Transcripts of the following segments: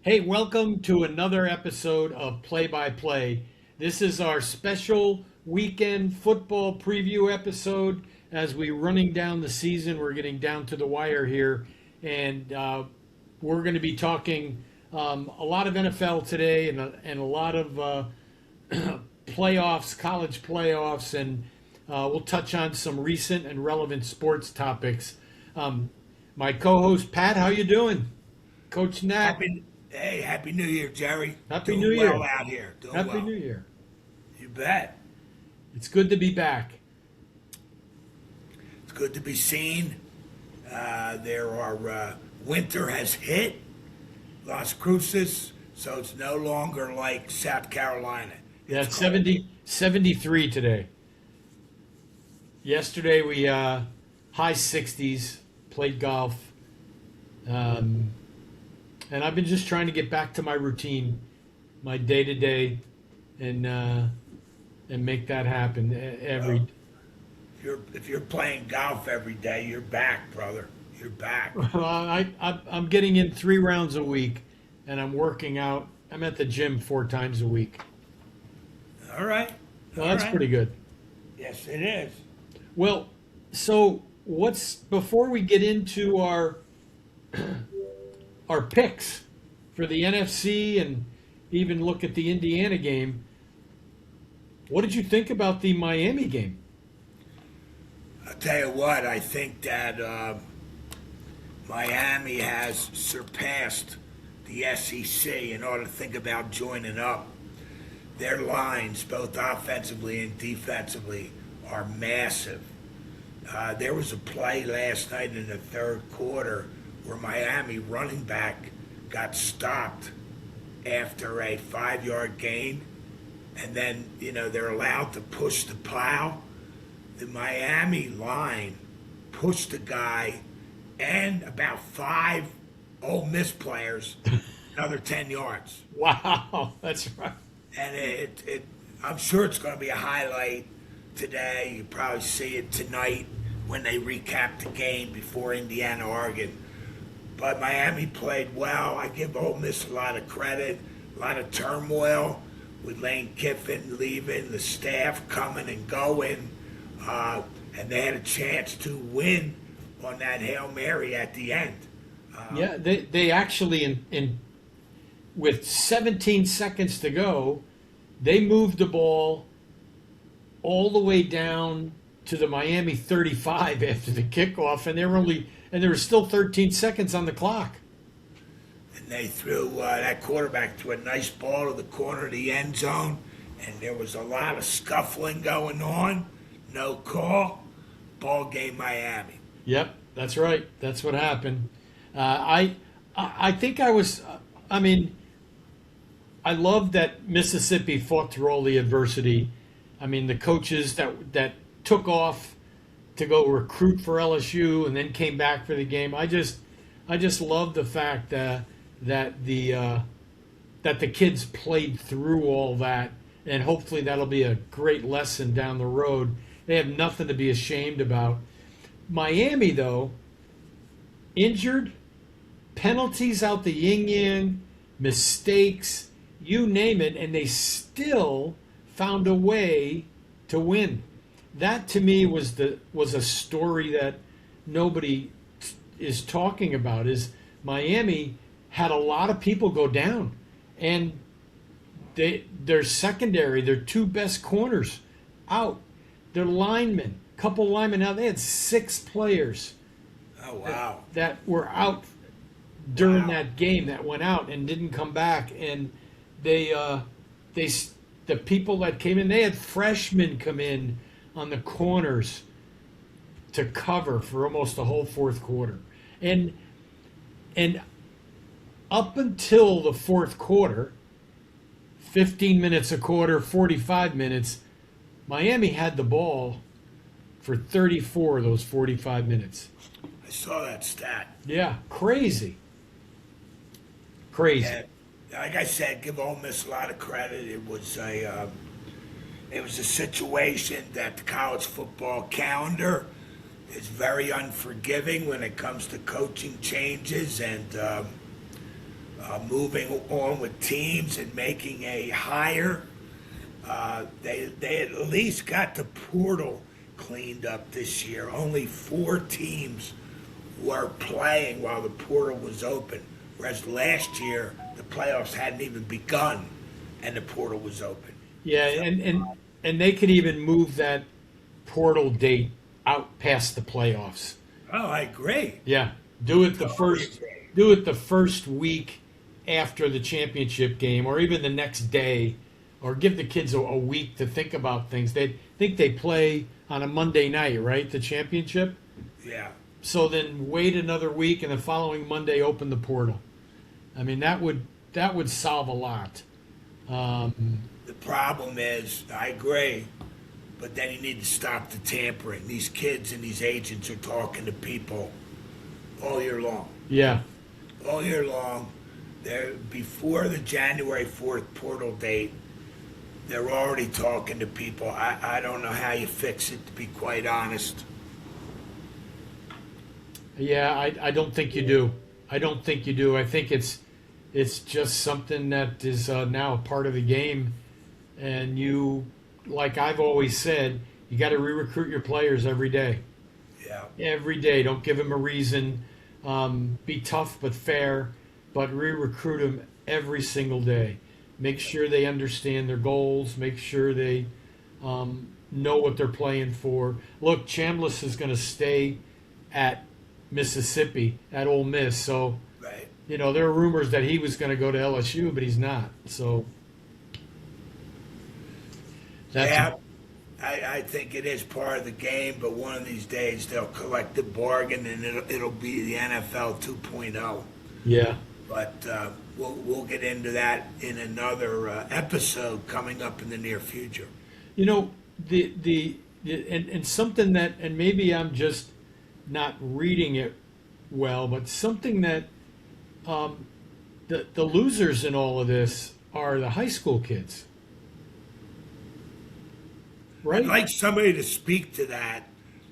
Hey, welcome to another episode of Play by Play. This is our special weekend football preview episode as we're running down the season. We're getting down to the wire here, and we're going to be talking a lot of NFL today and a lot of playoffs, college playoffs, and we'll touch on some recent and relevant sports topics. My co-host Pat, how you doing? Coach Nat. Happy New Year, Jerry. Happy New Doing Year. well out here. Doing Happy well. New Year. You bet. It's good to be back. It's good to be seen. Winter has hit Las Cruces, so it's no longer like South Carolina. Yeah, It's it's cold. 73 today. Yesterday we high 60s, played golf. And I've been just trying to get back to my routine, my day to day, and make that happen every. Well, if you're playing golf every day, you're back, brother. You're back. I'm getting in 3 rounds a week, and I'm working out. I'm at the gym 4 times a week. All right. Well, All that's right. pretty good. Yes, it is. Well, so what's before we get into our picks for the NFC and even look at the Indiana game? What did you think about the Miami game? I'll tell you what, I think that Miami has surpassed the SEC in order to think about joining up. Their lines, both offensively and defensively, are massive. There was a play last night in the third quarter where Miami running back got stopped after a 5-yard gain, and then they're allowed to push the plow. The Miami line pushed the guy and about 5 Ole Miss players another 10 yards. Wow, that's right. And I'm sure it's going to be a highlight today. You probably see it tonight when they recap the game before Indiana, Oregon. But Miami played well. I give Ole Miss a lot of credit, a lot of turmoil with Lane Kiffin leaving, the staff coming and going. And they had a chance to win on that Hail Mary at the end. Yeah, they actually in with 17 seconds to go, they moved the ball all the way down to the Miami 35 after the kickoff, and there was still 13 seconds on the clock. And they threw that quarterback threw a nice ball to the corner of the end zone, and there was a lot of scuffling going on. No call. Ball game Miami. Yep, that's right. That's what happened. I think I was. I mean, I love that Mississippi fought through all the adversity. I mean, the coaches that took off to go recruit for LSU and then came back for the game. I just love the fact that the kids played through all that, and hopefully that'll be a great lesson down the road. They have nothing to be ashamed about. Miami, though, injured, penalties out the yin yang, mistakes, you name it, and they still found a way to win. That to me was a story that nobody is talking about. Is Miami had a lot of people go down, and their secondary, their 2 best corners out, their linemen, couple linemen out. They had 6 players Oh wow. that were out during Wow. that game that went out and didn't come back, and the people that came in, they had freshmen come in on the corners to cover for almost the whole fourth quarter, and up until the fourth quarter, 15 minutes a quarter, 45 minutes, Miami had the ball for 34 of those 45 minutes. I saw that stat. Yeah, crazy. Crazy. And like I said, give Ole Miss a lot of credit. It was a situation that the college football calendar is very unforgiving when it comes to coaching changes, and moving on with teams and making a hire. They at least got the portal cleaned up this year. Only 4 teams were playing while the portal was open, whereas last year the playoffs hadn't even begun and the portal was open. Yeah, and they could even move that portal date out past the playoffs. Oh, I agree. Yeah, do it the first week after the championship game, or even the next day, or give the kids a week to think about things. They think they play on a Monday night, right? The championship. Yeah. So then wait another week, and the following Monday open the portal. I mean, that would solve a lot. The problem is, I agree, but then you need to stop the tampering. These kids and these agents are talking to people all year long. Yeah, All year long. They're before the January 4th portal date. They're already talking to people. I don't know how you fix it, to be quite honest. yeah. I don't think you do. I don't think you do. I think it's just something that is now a part of the game, and you, like I've always said, you got to re-recruit your players every day. Yeah. Every day. Don't give them a reason. Be tough but fair, but re-recruit them every single day. Make sure they understand their goals. Make sure they know what they're playing for. Look, Chambliss is going to stay at Mississippi, at Ole Miss. So, Right. there are rumors that he was going to go to LSU, but he's not. So, that's Yeah. I think it is part of the game, but one of these days they'll collect the bargain and it'll be the NFL 2.0. yeah. But we'll get into that in another episode coming up in the near future. And something that, and maybe I'm just not reading it well, but something that the losers in all of this are the high school kids, right? I'd like somebody to speak to that,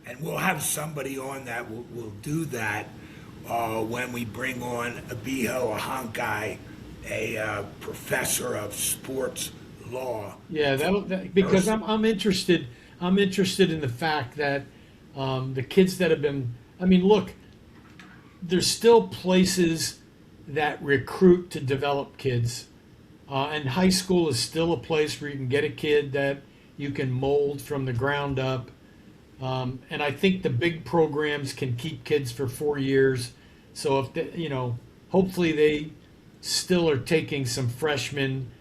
and we'll have somebody on that will do that when we bring on Abiho Ahankai, a professor of sports law. Yeah, because I'm interested. I'm interested in the fact that the kids that have been. I mean, look, there's still places that recruit to develop kids, and high school is still a place where you can get a kid that you can mold from the ground up. And I think the big programs can keep kids for 4 years. So if hopefully they still are taking some freshmen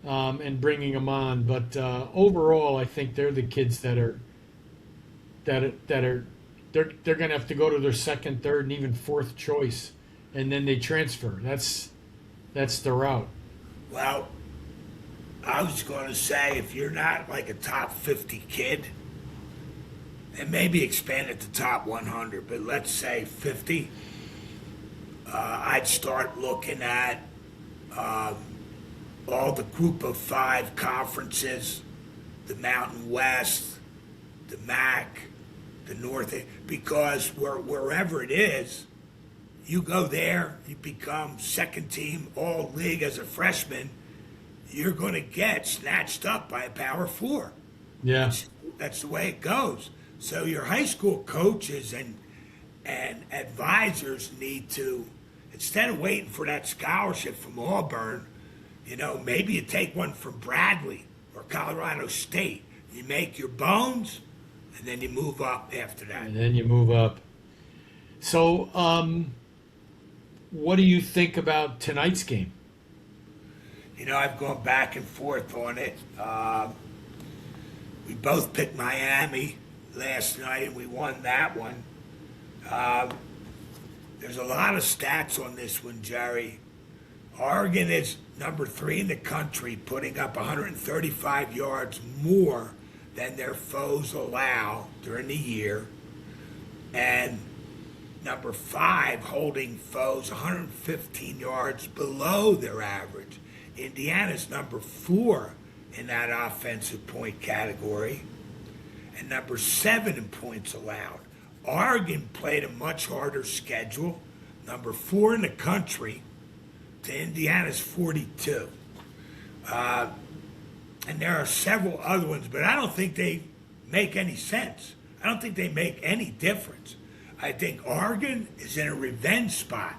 and bringing them on. But overall, I think they're the kids that are they're going to have to go to their second, third, and even fourth choice, and then they transfer. That's the route. Well, I was going to say, if you're not like a top 50 kid, and maybe expand it to top 100, but let's say 50, I'd start looking at all the group of 5 conferences, the Mountain West, the MAC, the North, because wherever it is, you go there, you become second team all league as a freshman, you're going to get snatched up by a Power 4. Yeah. That's the way it goes. So your high school coaches and advisors need to, instead of waiting for that scholarship from Auburn, maybe you take one from Bradley or Colorado State. You make your bones, and then you move up after that. And then you move up. So, what do you think about tonight's game? I've gone back and forth on it. We both picked Miami last night, and we won that one. There's a lot of stats on this one, Jerry. Oregon is number 3 in the country, putting up 135 yards more than their foes allow during the year. And number 5, holding foes 115 yards below their average. Indiana's number 4 in that offensive point category, and number 7 in points allowed. Oregon played a much harder schedule, number 4 in the country, to Indiana's 42. And there are several other ones, but I don't think they make any sense. I don't think they make any difference. I think Oregon is in a revenge spot.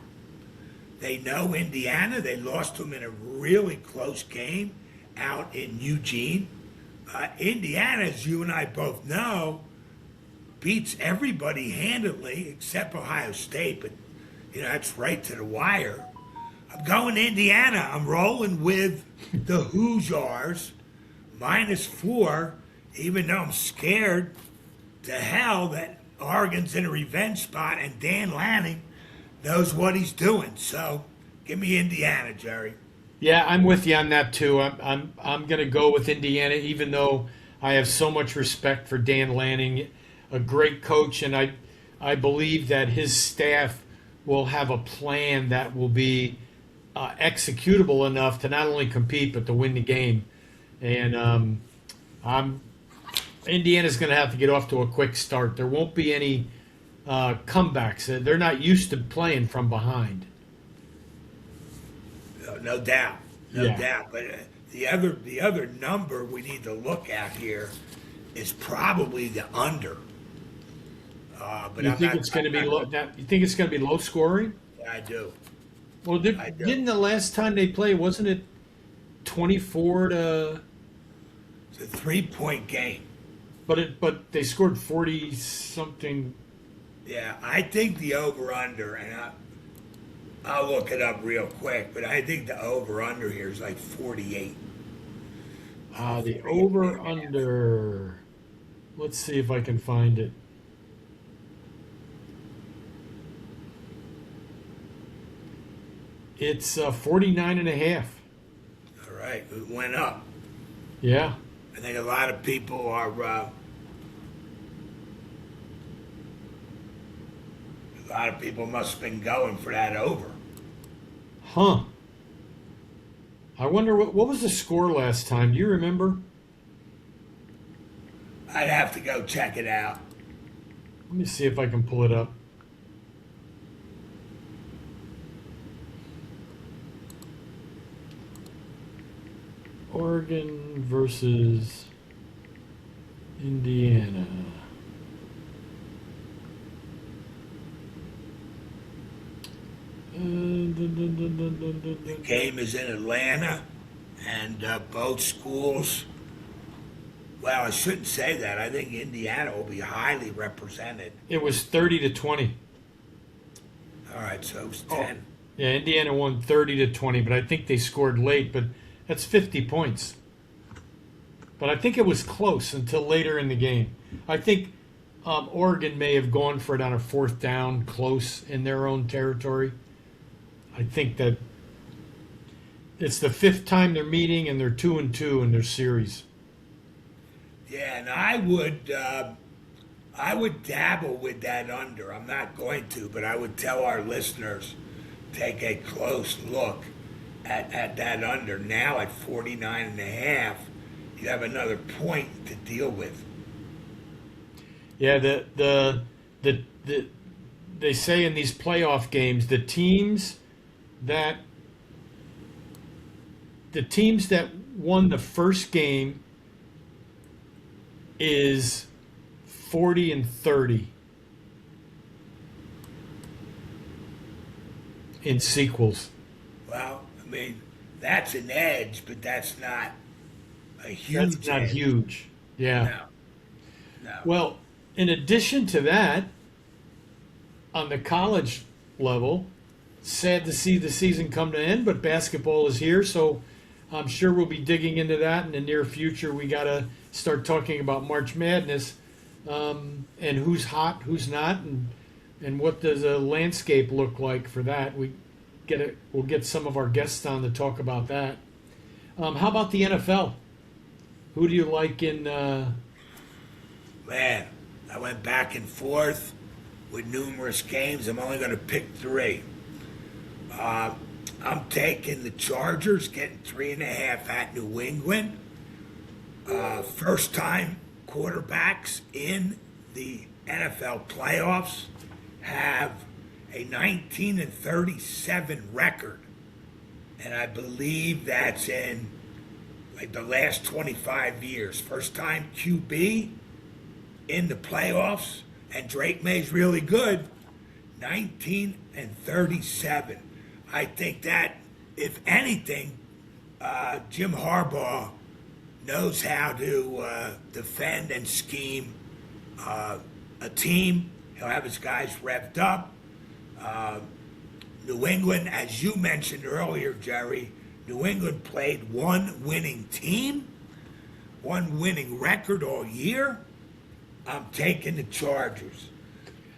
They know Indiana. They lost to them in a really close game out in Eugene. Indiana, as you and I both know, beats everybody handily except Ohio State, but that's right to the wire. I'm going to Indiana. I'm rolling with the Hoosiers -4, even though I'm scared to hell that Oregon's in a revenge spot and Dan Lanning knows what he's doing. So give me Indiana, Jerry. Yeah, I'm with you on that too. I'm going to go with Indiana, even though I have so much respect for Dan Lanning, a great coach, and I believe that his staff will have a plan that will be executable enough to not only compete but to win the game. And Indiana's going to have to get off to a quick start. There won't be any comebacks. They're not used to playing from behind. No doubt, no doubt. But the other number we need to look at here is probably the under. But You think it's going to be low? You think it's going to be low scoring? Yeah, I do. Well, didn't the last time they played, wasn't it 24 to? It's a 3-point game. But they scored 40 something. Yeah, I think the over under, and I'll look it up real quick, but I think the over under here is like 48. The over under. Let's see if I can find it. It's 49.5. All right, it went up. Yeah. I think a lot of people are. A lot of people must have been going for that over. Huh. I wonder what was the score last time? Do you remember? I'd have to go check it out. Let me see if I can pull it up. Oregon versus Indiana. The game is in Atlanta, and both schools. Well, I shouldn't say that. I think Indiana will be highly represented. It was 30-20. All right, so it was 10. Yeah, Indiana won 30-20, but I think they scored late. But that's 50 points. But I think it was close until later in the game. I think Oregon may have gone for it on a 4th down, close in their own territory. I think that it's the 5th time they're meeting, and they're 2-2 in their series. Yeah, and I would dabble with that under. I'm not going to, but I would tell our listeners, take a close look at that under. Now at 49.5, you have another point to deal with. Yeah, they say in these playoff games, the teams that won the first game is 40-30 in sequels. Well, I mean, that's an edge, but that's not a huge That's not edge. huge. Yeah. No. Well, in addition to that, on the college level, sad to see the season come to an end, but basketball is here, so I'm sure we'll be digging into that in the near future. We got to start talking about March Madness and who's hot, who's not, and what does a landscape look like for that. We'll get some of our guests on to talk about that. How about the NFL? Who do you like in? Man, I went back and forth with numerous games. I'm only going to pick 3. I'm taking the Chargers, getting 3.5 at New England. First time quarterbacks in the NFL playoffs have a 19-37 record and I believe that's in like the last 25 years. First time QB in the playoffs, and Drake May's really good. 19-37. I think that, if anything, Jim Harbaugh knows how to defend and scheme a team. He'll have his guys revved up. New England, as you mentioned earlier, Jerry, New England played one winning team, one winning record all year. I'm taking the Chargers.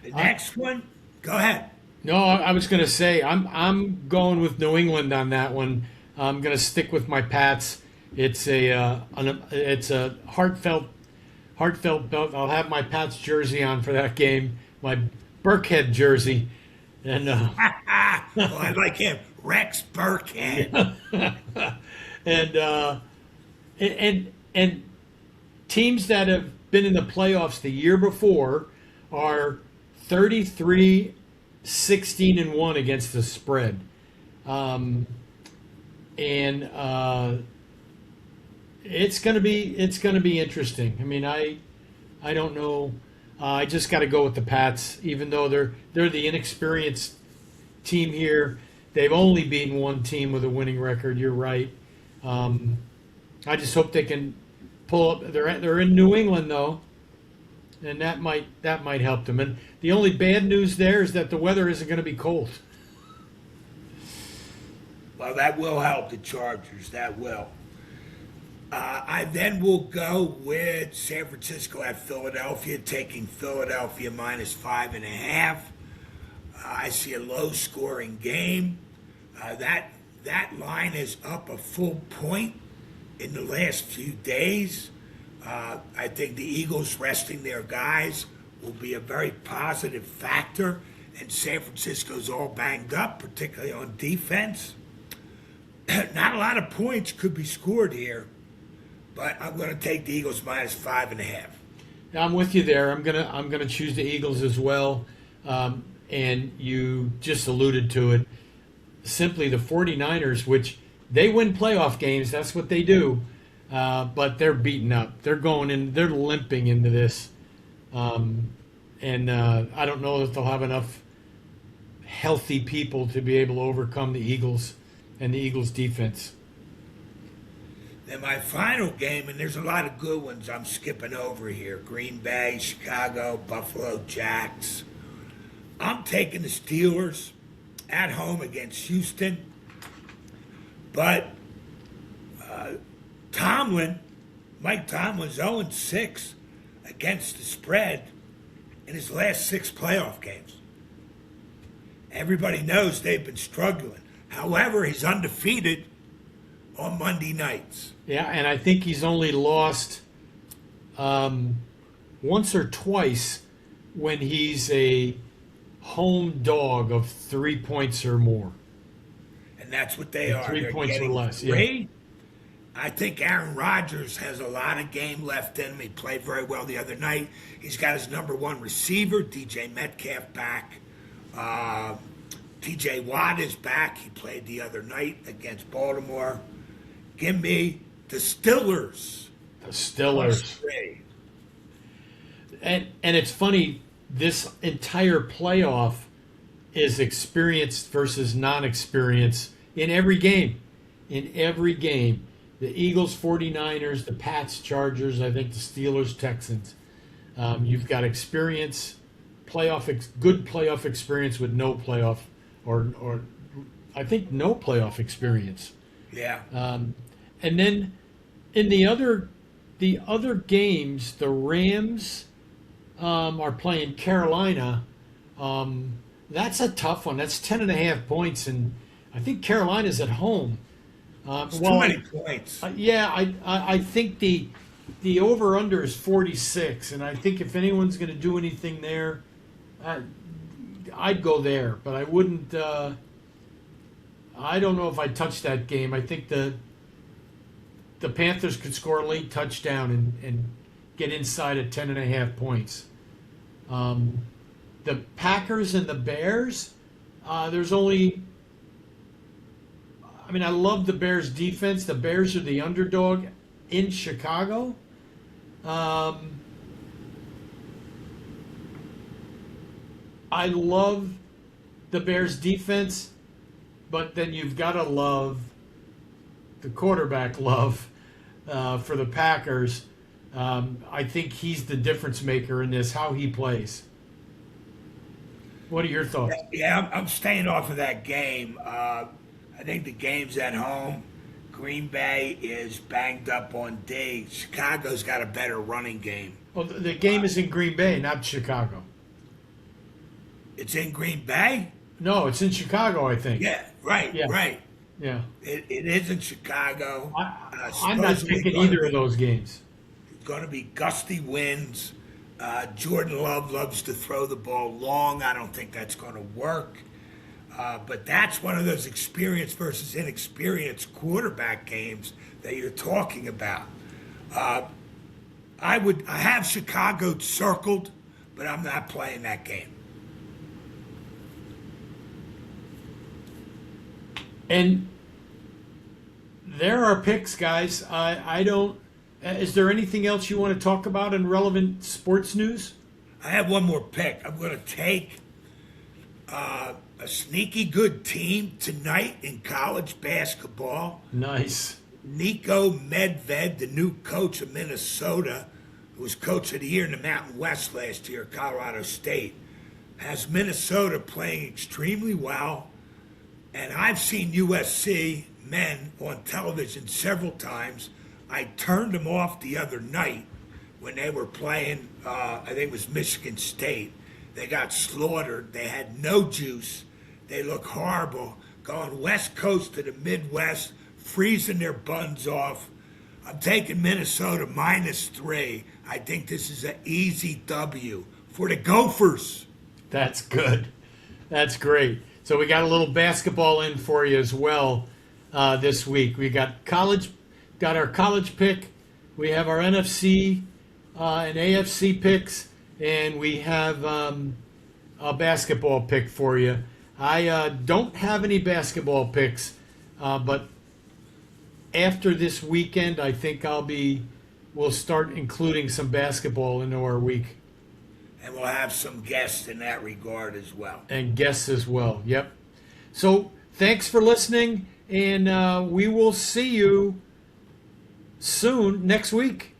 The next one, go ahead. No, I was going to say I'm going with New England on that one. I'm going to stick with my Pats. It's a heartfelt belt. I'll have my Pats jersey on for that game, my Burkhead jersey, and Oh, I like him, Rex Burkhead. and teams that have been in the playoffs the year before are 33, 16-1 against the spread. It's gonna be interesting. I mean, I don't know. I just got to go with the Pats, even though they're the inexperienced team here. They've only beaten one team with a winning record. You're right. I just hope they can pull up. They're in New England though, and that might help them. And the only bad news there is that the weather isn't going to be cold. Well, that will help the Chargers. That will. I then will go with San Francisco at Philadelphia, taking Philadelphia -5.5. I see a low-scoring game. That line is up a full point in the last few days. I think the Eagles resting their guys will be a very positive factor, and San Francisco's all banged up, particularly on defense. Not a lot of points could be scored here, but I'm going to take the Eagles -5.5. I'm with you there. I'm gonna choose the Eagles as well. And you just alluded to it. Simply the 49ers, which they win playoff games. That's what they do. But they're beaten up. They're going in. They're limping into this. And I don't know that they'll have enough healthy people to be able to overcome the Eagles and the Eagles defense. Then my final game, and there's a lot of good ones I'm skipping over here. Green Bay, Chicago, Buffalo Jacks. I'm taking the Steelers at home against Houston. But Mike Tomlin's 0-6 against the spread in his last 6 playoff games. Everybody knows they've been struggling. However, he's undefeated on Monday nights. Yeah, and I think he's only lost once or twice when he's a home dog of 3 points or more. And that's what they are. 3 They're points or getting less. 3. Yeah. I think Aaron Rodgers has a lot of game left in him. He played very well the other night. He's got his number one receiver, DJ Metcalf, back. TJ Watt is back. He played the other night against Baltimore. Give me the Steelers. The Steelers. +3. And it's funny, this entire playoff is experienced versus non-experience in every game. In every game. The Eagles, 49ers, the Pats, Chargers, I think the Steelers, Texans. You've got experience, good playoff experience with no playoff, or I think no playoff experience. Yeah. And then in the other games, the Rams are playing Carolina. That's a tough one. That's 10.5 points, and I think Carolina's at home. It's too many points. I think the over-under is 46, and I think if anyone's going to do anything there, I'd go there. But I wouldn't. I don't know if I'd touch that game. I think the Panthers could score a late touchdown and get inside at 10.5 points. The Packers and the Bears, there's only, I mean, I love the Bears defense. The Bears are the underdog in Chicago. I love the Bears defense, but then you've got to love the quarterback love for the Packers. I think he's the difference maker in this, how he plays. What are your thoughts? Yeah, I'm staying off of that game. I think the game's at home. Green Bay is banged up on D. Chicago's got a better running game. Well, the game is in Green Bay, not Chicago. It's in Green Bay? No, it's in Chicago, I think. Yeah, right, Yeah. right. Yeah. It is in Chicago. I'm not taking either of those games. It's going to be gusty winds. Jordan Love loves to throw the ball long. I don't think that's going to work. But that's one of those experienced versus inexperienced quarterback games that you're talking about. I have Chicago circled, but I'm not playing that game. And there are picks, guys. I don't. Is there anything else you want to talk about in relevant sports news? I have one more pick. I'm going to take a sneaky good team tonight in college basketball. Nice. Nico Medved, the new coach of Minnesota, who was coach of the year in the Mountain West last year, Colorado State, has Minnesota playing extremely well. And I've seen USC men on television several times. I turned them off the other night when they were playing, I think it was Michigan State. They got slaughtered. They had no juice. They look horrible. Going West Coast to the Midwest, freezing their buns off. I'm taking Minnesota -3. I think this is an easy W for the Gophers. That's good. That's great. So we got a little basketball in for you as well this week. We got our college pick. We have our NFC and AFC picks, and we have a basketball pick for you. I don't have any basketball picks, but after this weekend, I think we'll start including some basketball into our week. And we'll have some guests in that regard as well. And guests as well. Yep. So thanks for listening, and we will see you soon next week.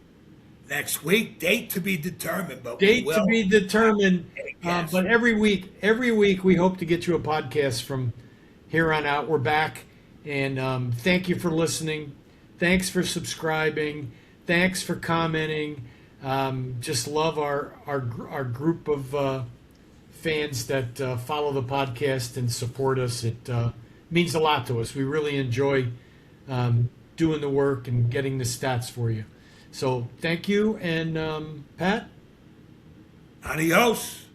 Next week, date to be determined, but Date we to will be determined. Yes. But every week we hope to get you a podcast from here on out. We're back, and thank you for listening. Thanks for subscribing. Thanks for commenting. Just love our group of fans that follow the podcast and support us. It means a lot to us. We really enjoy doing the work and getting the stats for you. So thank you, and Pat? Adios.